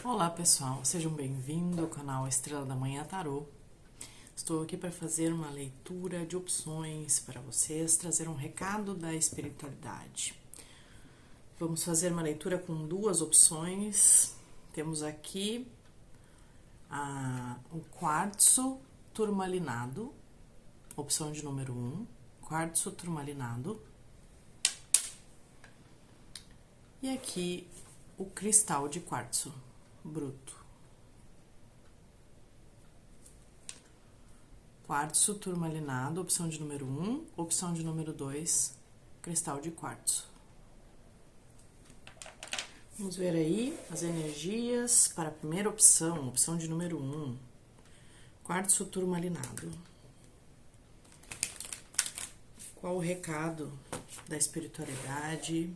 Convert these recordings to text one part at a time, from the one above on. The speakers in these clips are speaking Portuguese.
Olá pessoal, sejam bem-vindos ao canal Estrela da Manhã Tarô. Estou aqui para fazer uma leitura de opções para vocês, trazer um recado da espiritualidade. Vamos fazer uma leitura com duas opções. Temos aqui o quartzo turmalinado, opção de número 1, quartzo turmalinado. E aqui o cristal de quartzo bruto. Quartzo turmalinado, opção de número 1, opção de número 2, cristal de quartzo. Vamos ver aí as energias para a primeira opção, opção de número 1, quartzo turmalinado. Qual o recado da espiritualidade?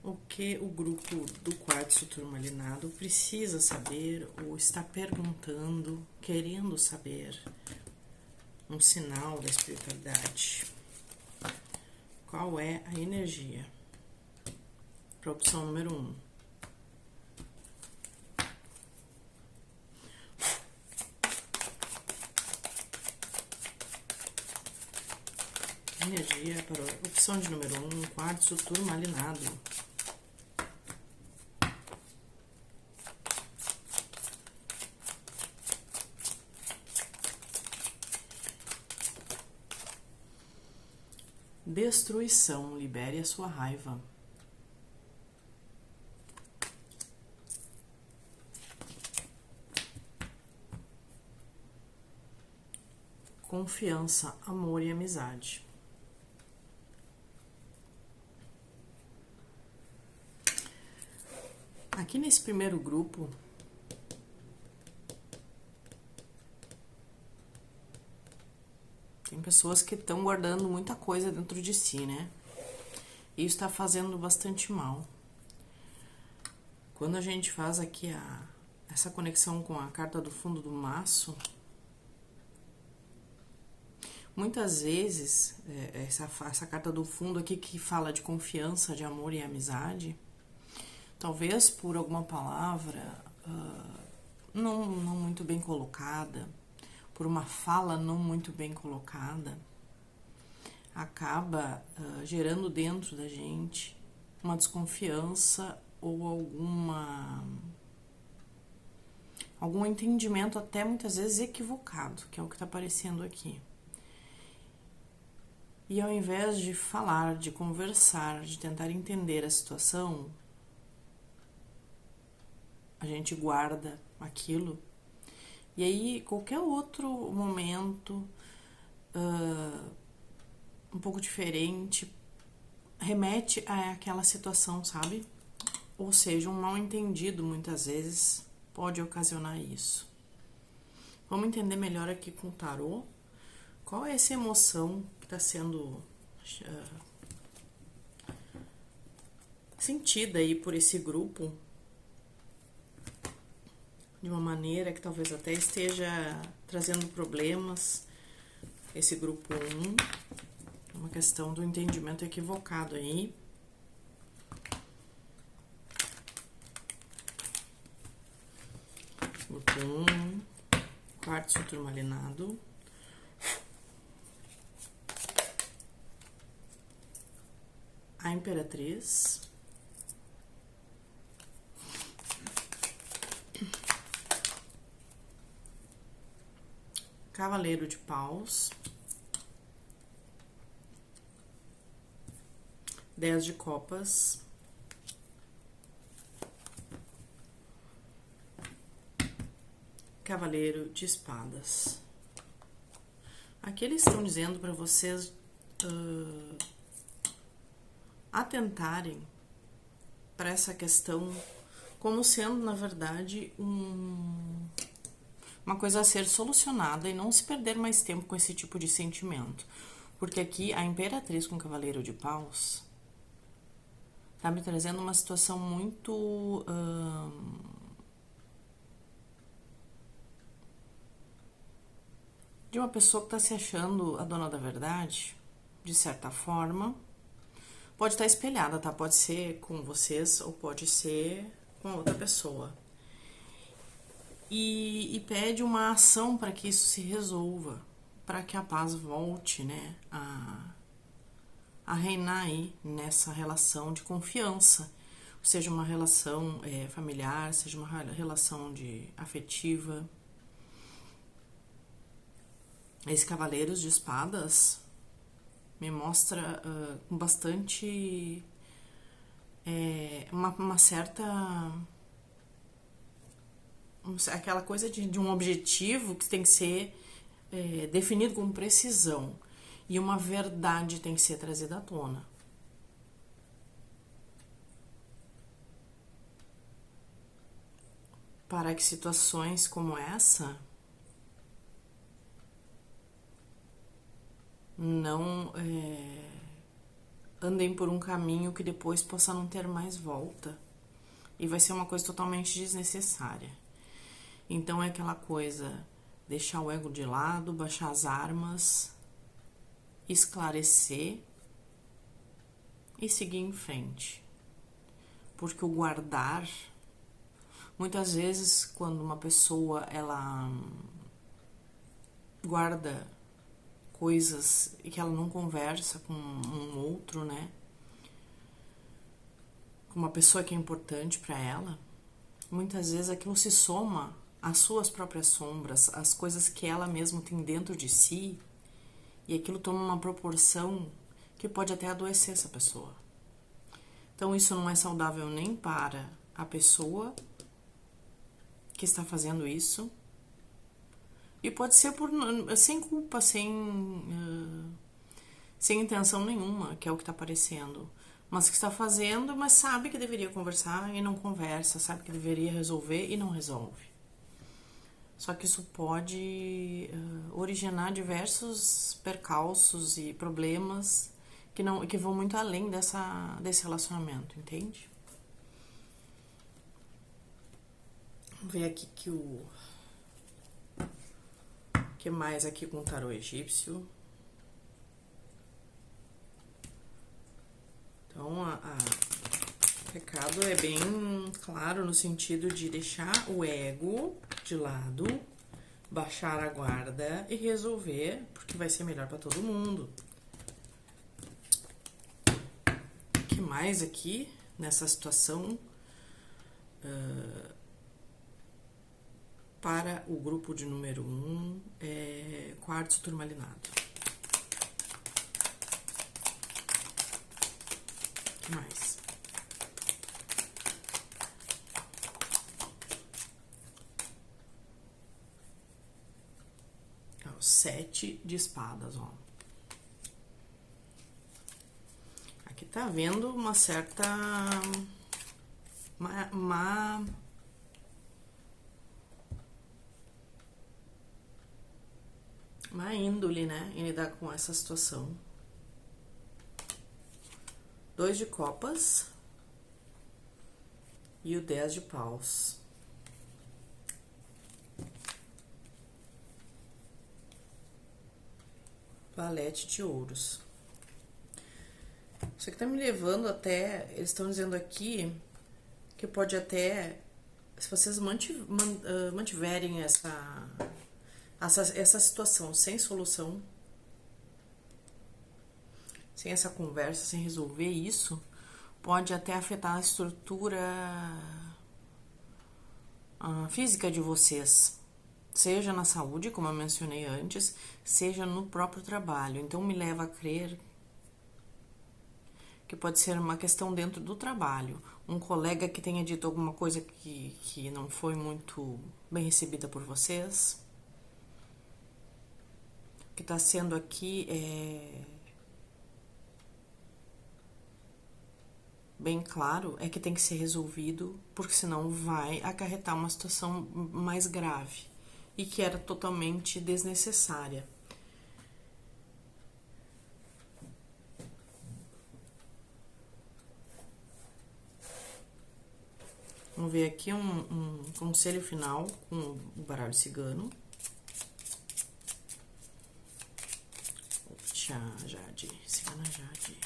O que o grupo do quartzo turmalinado precisa saber ou está perguntando, querendo saber? Um sinal da espiritualidade. Qual é a energia? Para a opção número 1. Energia para a opção de número 1, quartzo turmalinado. Destruição, libere a sua raiva. Confiança, amor e amizade. Aqui nesse primeiro grupo, tem pessoas que estão guardando muita coisa dentro de si, né? E isso está fazendo bastante mal. Quando a gente faz aqui essa conexão com a carta do fundo do maço, muitas vezes, essa carta do fundo aqui que fala de confiança, de amor e amizade, talvez por alguma palavra não muito bem colocada, por uma fala não muito bem colocada, acaba gerando dentro da gente uma desconfiança ou algum entendimento até muitas vezes equivocado, que é o que está aparecendo aqui. E ao invés de falar, de conversar, de tentar entender a situação, a gente guarda aquilo. E aí, qualquer outro momento um pouco diferente remete àquela situação, sabe? Ou seja, um mal entendido muitas vezes pode ocasionar isso. Vamos entender melhor aqui com o tarô qual é essa emoção que está sendo sentida aí por esse grupo, de uma maneira que talvez até esteja trazendo problemas. Esse grupo 1, uma questão do entendimento equivocado aí. Grupo 1, quartzo turmalinado. A Imperatriz. Cavaleiro de Paus, 10 de Copas, Cavaleiro de Espadas. Aqui eles estão dizendo para vocês atentarem para essa questão como sendo, na verdade, uma coisa a ser solucionada e não se perder mais tempo com esse tipo de sentimento. Porque aqui a Imperatriz com o Cavaleiro de Paus tá me trazendo uma situação muito de uma pessoa que tá se achando a dona da verdade, de certa forma, Pode estar espelhada, tá? Pode ser com vocês ou pode ser com outra pessoa. E pede uma ação para que isso se resolva, para que a paz volte, né, a reinar aí nessa relação de confiança, seja uma relação familiar, seja uma relação afetiva. Esse Cavaleiros de Espadas me mostra com bastante uma certa aquela coisa de um objetivo que tem que ser definido com precisão e uma verdade tem que ser trazida à tona. Para que situações como essa não andem por um caminho que depois possa não ter mais volta. E vai ser uma coisa totalmente desnecessária. Então é aquela coisa, deixar o ego de lado, baixar as armas, esclarecer e seguir em frente. Porque o guardar, muitas vezes quando uma pessoa ela guarda coisas e que ela não conversa com um outro, né? Com uma pessoa que é importante para ela, muitas vezes aquilo se soma às suas próprias sombras, às coisas que ela mesma tem dentro de si, e aquilo toma uma proporção que pode até adoecer essa pessoa. Então isso não é saudável nem para a pessoa que está fazendo isso, e pode ser sem culpa, sem intenção nenhuma, que é o que está aparecendo. Mas que está fazendo, mas sabe que deveria conversar e não conversa, sabe que deveria resolver e não resolve. Só que isso pode originar diversos percalços e problemas que vão muito além desse relacionamento, entende? Vamos ver aqui que mais aqui com o tarô egípcio. Então, o recado é bem claro no sentido de deixar o ego de lado, baixar a guarda e resolver, porque vai ser melhor para todo mundo. O que mais aqui nessa situação para o grupo de número 1 é quartzo turmalinado. O que mais? O 7 de espadas, ó. Aqui tá vendo uma certa má índole, né, em lidar com essa situação. 2 de copas e o 10 de paus. Valete de ouros. Isso aqui tá me levando até... Eles estão dizendo aqui que pode até... Se vocês mantiverem essa situação sem solução, sem essa conversa, sem resolver isso, pode até afetar a estrutura física de vocês. Seja na saúde, como eu mencionei antes, seja no próprio trabalho. Então, me leva a crer que pode ser uma questão dentro do trabalho. Um colega que tenha dito alguma coisa que não foi muito bem recebida por vocês. O que está sendo aqui bem claro é que tem que ser resolvido, porque senão vai acarretar uma situação mais grave e que era totalmente desnecessária. Vamos ver aqui um conselho final com o baralho cigano. Jade, cigana Jade.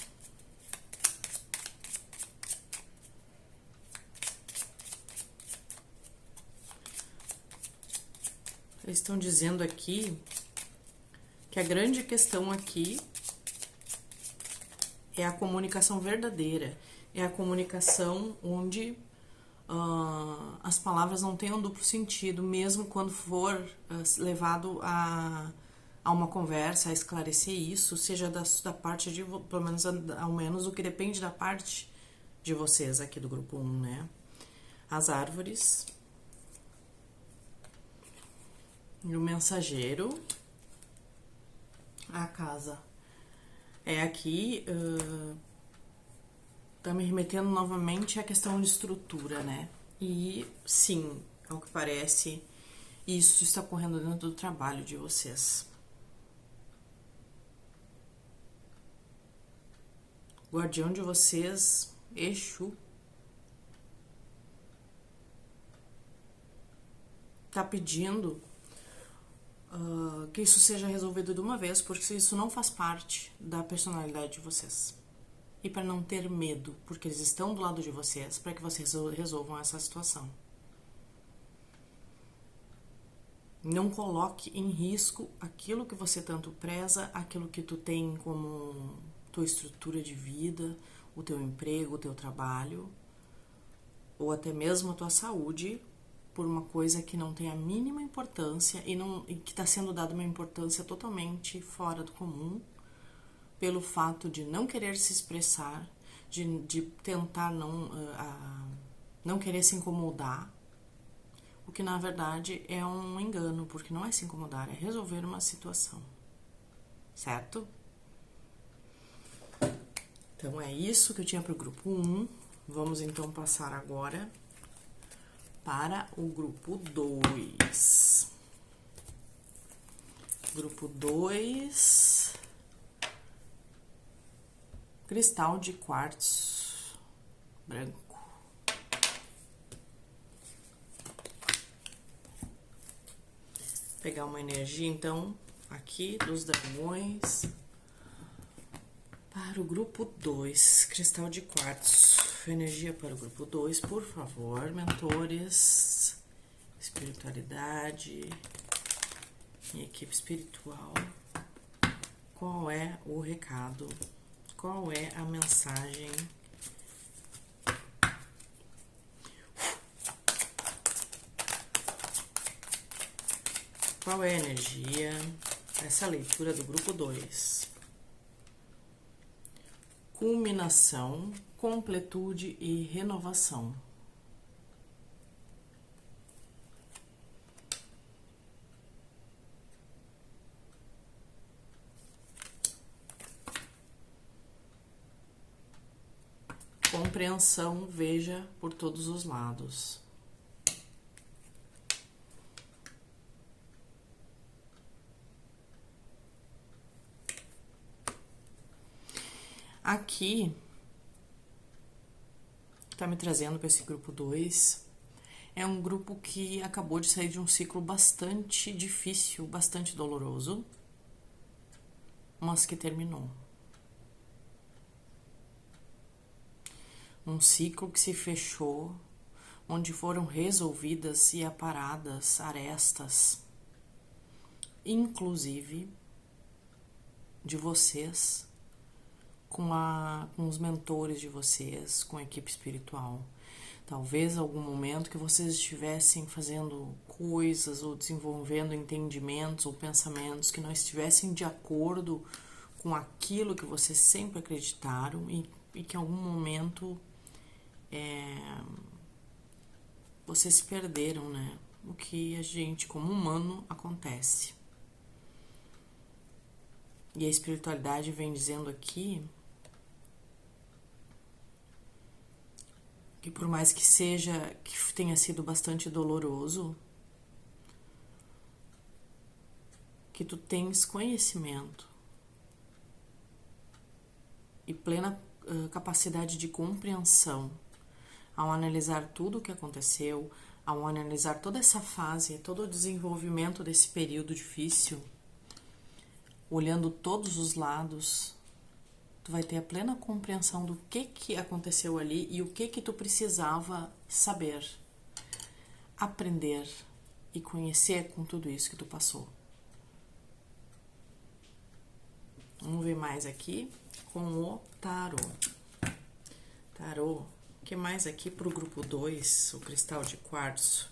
Eles estão dizendo aqui que a grande questão aqui é a comunicação verdadeira. É a comunicação onde as palavras não tenham duplo sentido, mesmo quando for levado a uma conversa, a esclarecer isso, seja da parte de, pelo menos, ao menos o que depende da parte de vocês aqui do grupo 1, né? As árvores. E o mensageiro. A casa. É aqui, tá me remetendo novamente à questão de estrutura, né? E sim, ao que parece, isso está ocorrendo dentro do trabalho de vocês. O guardião de vocês, Exu, tá pedindo que isso seja resolvido de uma vez, porque isso não faz parte da personalidade de vocês. E para não ter medo, porque eles estão do lado de vocês, para que vocês resolvam essa situação. Não coloque em risco aquilo que você tanto preza, aquilo que tu tem como tua estrutura de vida, o teu emprego, o teu trabalho, ou até mesmo a tua saúde, por uma coisa que não tem a mínima importância e que está sendo dada uma importância totalmente fora do comum, pelo fato de não querer se expressar, de tentar não querer se incomodar, o que na verdade é um engano, porque não é se incomodar, é resolver uma situação, certo? Então é isso que eu tinha para o grupo 1, vamos então passar agora para o grupo 2. Grupo 2, cristal de quartzo branco. Pegar uma energia, então, aqui dos dragões para o grupo 2, cristal de quartzo. Energia para o grupo 2, por favor, mentores, espiritualidade e equipe espiritual. Qual é o recado? Qual é a mensagem? Qual é a energia? Essa leitura do grupo 2. Culminação, completude e renovação. Compreensão, veja por todos os lados. Aqui, tá me trazendo para esse grupo 2, é um grupo que acabou de sair de um ciclo bastante difícil, bastante doloroso, mas que terminou. Um ciclo que se fechou, onde foram resolvidas e aparadas arestas, inclusive de vocês, com os mentores de vocês, com a equipe espiritual. Talvez algum momento que vocês estivessem fazendo coisas ou desenvolvendo entendimentos ou pensamentos que não estivessem de acordo com aquilo que vocês sempre acreditaram e que em algum momento vocês se perderam, né? O que a gente, como humano, acontece. E a espiritualidade vem dizendo aqui que por mais que tenha sido bastante doloroso, que tu tens conhecimento e plena capacidade de compreensão ao analisar tudo o que aconteceu, ao analisar toda essa fase, todo o desenvolvimento desse período difícil, olhando todos os lados, tu vai ter a plena compreensão do que aconteceu ali e o que tu precisava saber, aprender e conhecer com tudo isso que tu passou. Vamos ver mais aqui com o tarô. Tarô, o que mais aqui pro grupo 2, o cristal de quartzo?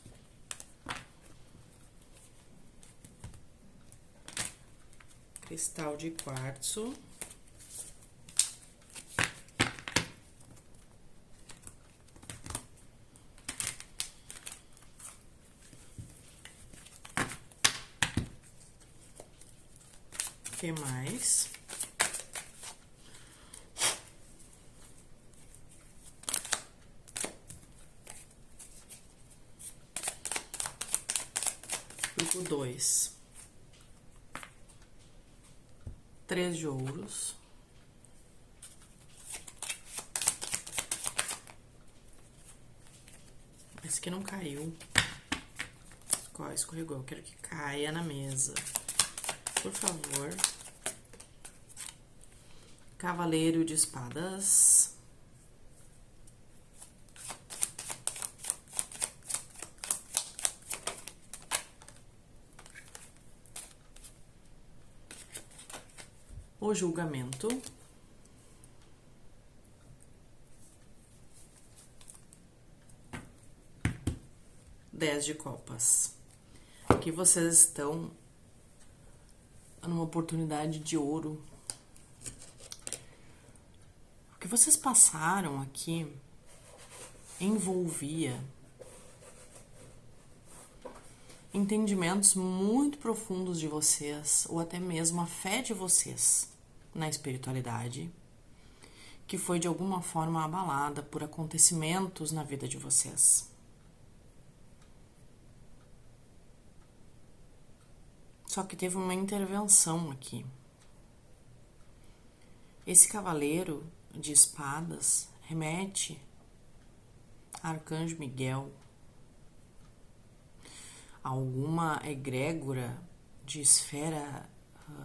Cristal de quartzo. O que mais? Grupo 2. 3 de ouros. Esse aqui não caiu. Escorregou. Eu quero que caia na mesa. Por favor. Cavaleiro de espadas. O julgamento. Dez de copas. Aqui vocês estão numa oportunidade de ouro. O que vocês passaram aqui envolvia entendimentos muito profundos de vocês, ou até mesmo a fé de vocês na espiritualidade, que foi de alguma forma abalada por acontecimentos na vida de vocês. Só que teve uma intervenção aqui. Esse cavaleiro de espadas remete a Arcanjo Miguel, alguma egrégora de esfera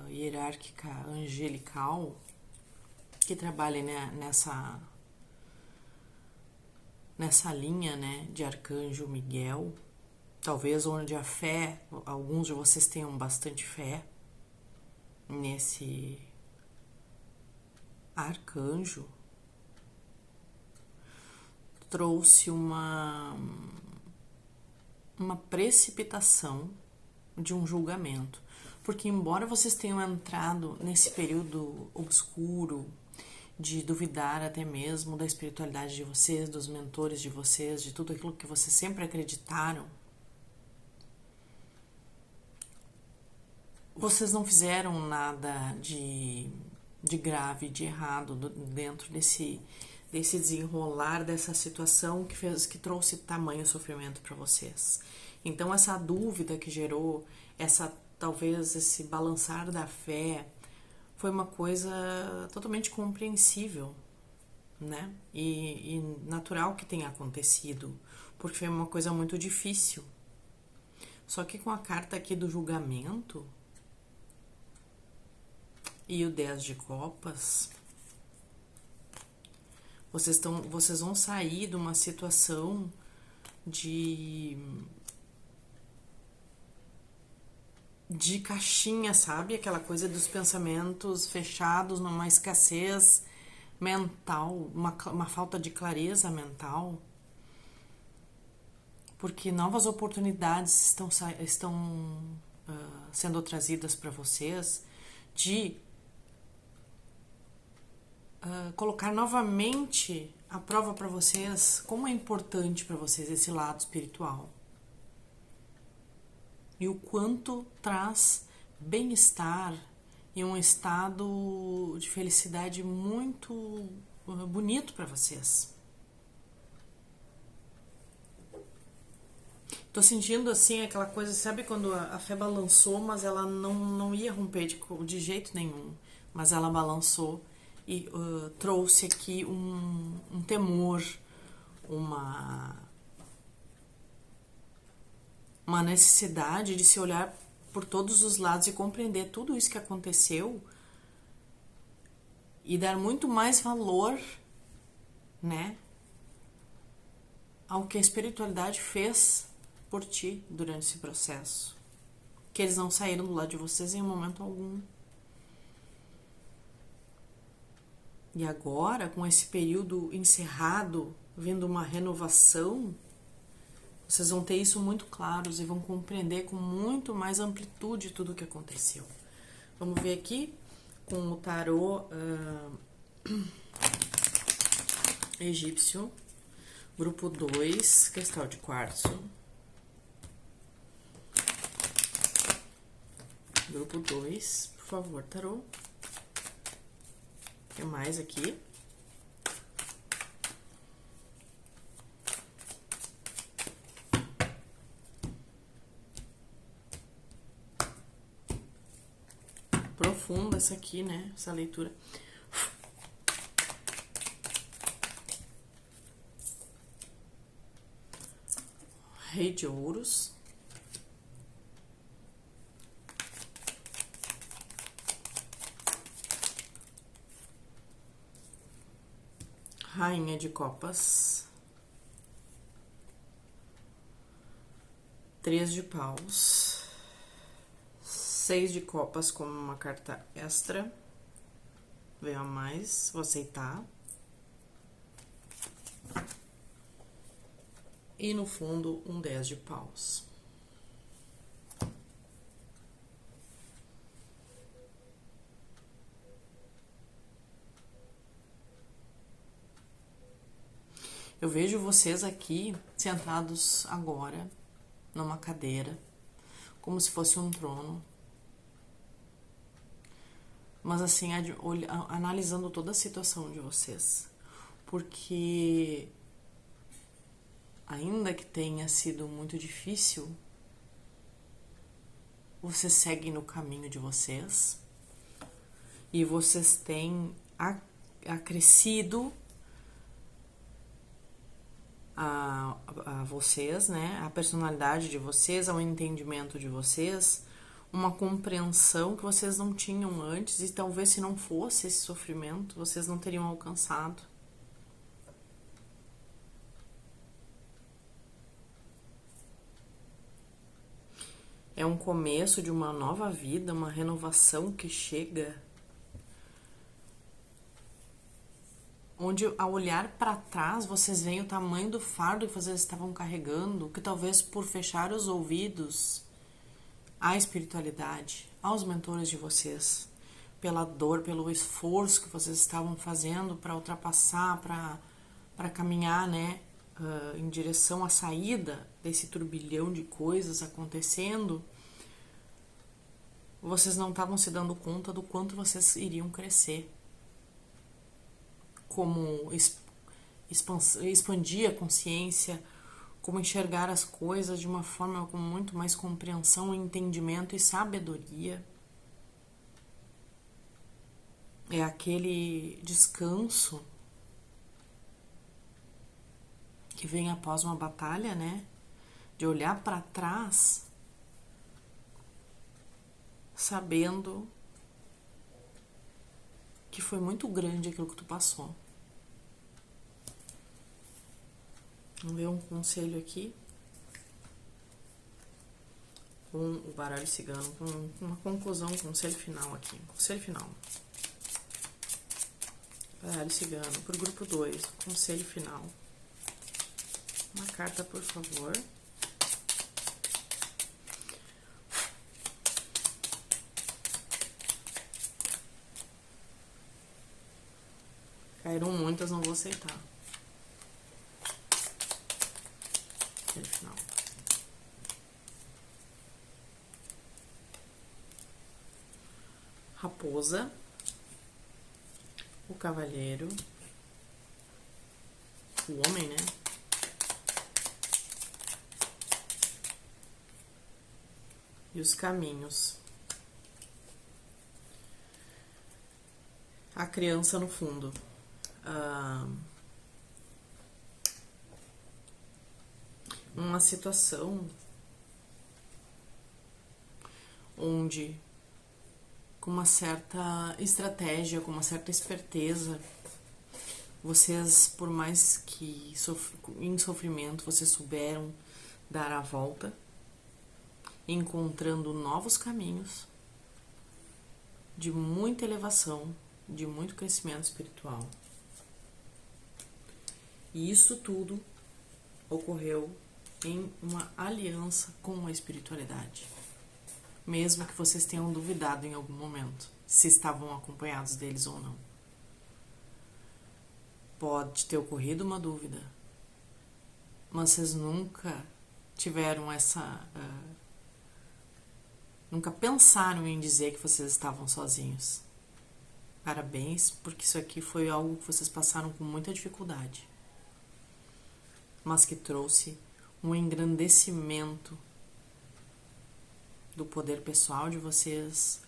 hierárquica angelical que trabalha, né, nessa linha, né, de Arcanjo Miguel. Talvez onde a fé, alguns de vocês tenham bastante fé nesse arcanjo, trouxe uma precipitação de um julgamento. Porque embora vocês tenham entrado nesse período obscuro de duvidar até mesmo da espiritualidade de vocês, dos mentores de vocês, de tudo aquilo que vocês sempre acreditaram, vocês não fizeram nada de grave, de errado dentro desse desenrolar dessa situação que trouxe tamanho sofrimento para vocês. Então essa dúvida que gerou, talvez esse balançar da fé, foi uma coisa totalmente compreensível, né? E natural que tenha acontecido, porque foi uma coisa muito difícil. Só que com a carta aqui do julgamento e o 10 de copas, vocês vão sair de uma situação de caixinha, sabe? Aquela coisa dos pensamentos fechados numa escassez mental, uma falta de clareza mental. Porque novas oportunidades estão sendo trazidas para vocês de colocar novamente à prova para vocês como é importante para vocês esse lado espiritual e o quanto traz bem-estar e um estado de felicidade muito bonito para vocês. Tô sentindo assim aquela coisa, sabe quando a fé balançou, mas ela não ia romper de jeito nenhum, mas ela balançou e trouxe aqui um temor, uma necessidade de se olhar por todos os lados e compreender tudo isso que aconteceu e dar muito mais valor, né, ao que a espiritualidade fez por ti durante esse processo. Que eles não saíram do lado de vocês em momento algum. E agora, com esse período encerrado, vindo uma renovação, vocês vão ter isso muito claros e vão compreender com muito mais amplitude tudo o que aconteceu. Vamos ver aqui com o tarô egípcio, grupo 2, cristal de quartzo. Grupo 2, por favor, tarô. O que mais aqui? Profunda essa aqui, né? Essa leitura. Rei de ouros. Rainha de copas. 3 de paus. 6 de copas como uma carta extra. Veio a mais, vou aceitar. E no fundo, um 10 de paus. Eu vejo vocês aqui sentados agora numa cadeira, como se fosse um trono. Mas assim, analisando toda a situação de vocês. Porque ainda que tenha sido muito difícil, vocês seguem no caminho de vocês e vocês têm acrescido a vocês, né, a personalidade de vocês, ao entendimento de vocês, uma compreensão que vocês não tinham antes e talvez se não fosse esse sofrimento, vocês não teriam alcançado. É um começo de uma nova vida, uma renovação que chega, onde ao olhar para trás vocês veem o tamanho do fardo que vocês estavam carregando, que talvez por fechar os ouvidos à espiritualidade, aos mentores de vocês, pela dor, pelo esforço que vocês estavam fazendo para ultrapassar, para caminhar, né, em direção à saída desse turbilhão de coisas acontecendo, vocês não estavam se dando conta do quanto vocês iriam crescer. Como expandir a consciência, como enxergar as coisas de uma forma com muito mais compreensão, entendimento e sabedoria. É aquele descanso que vem após uma batalha, né? De olhar para trás, sabendo que foi muito grande aquilo que tu passou. Vamos ver um conselho aqui com o baralho cigano, com uma conclusão, um conselho final aqui. Conselho final. Baralho cigano, pro grupo 2, conselho final. Uma carta, por favor. Caíram muitas, não vou aceitar. Final. Raposa, o cavaleiro, o homem, né? E os caminhos. A criança no fundo. Uma situação onde, com uma certa estratégia, com uma certa esperteza, vocês, por mais que em sofrimento, vocês souberam dar a volta, encontrando novos caminhos de muita elevação, de muito crescimento espiritual. E isso tudo ocorreu em uma aliança com a espiritualidade. Mesmo que vocês tenham duvidado em algum momento se estavam acompanhados deles ou não. Pode ter ocorrido uma dúvida, mas vocês nunca tiveram nunca pensaram em dizer que vocês estavam sozinhos. Parabéns, porque isso aqui foi algo que vocês passaram com muita dificuldade, mas que trouxe um engrandecimento do poder pessoal de vocês,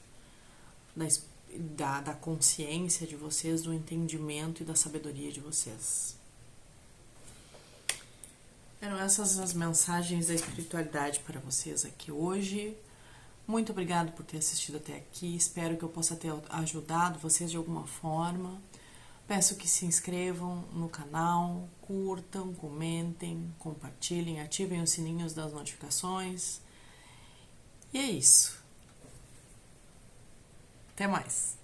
da consciência de vocês, do entendimento e da sabedoria de vocês. Eram essas as mensagens da espiritualidade para vocês aqui hoje. Muito obrigado por ter assistido até aqui. Espero que eu possa ter ajudado vocês de alguma forma. Peço que se inscrevam no canal, curtam, comentem, compartilhem, ativem os sininhos das notificações. E é isso. Até mais.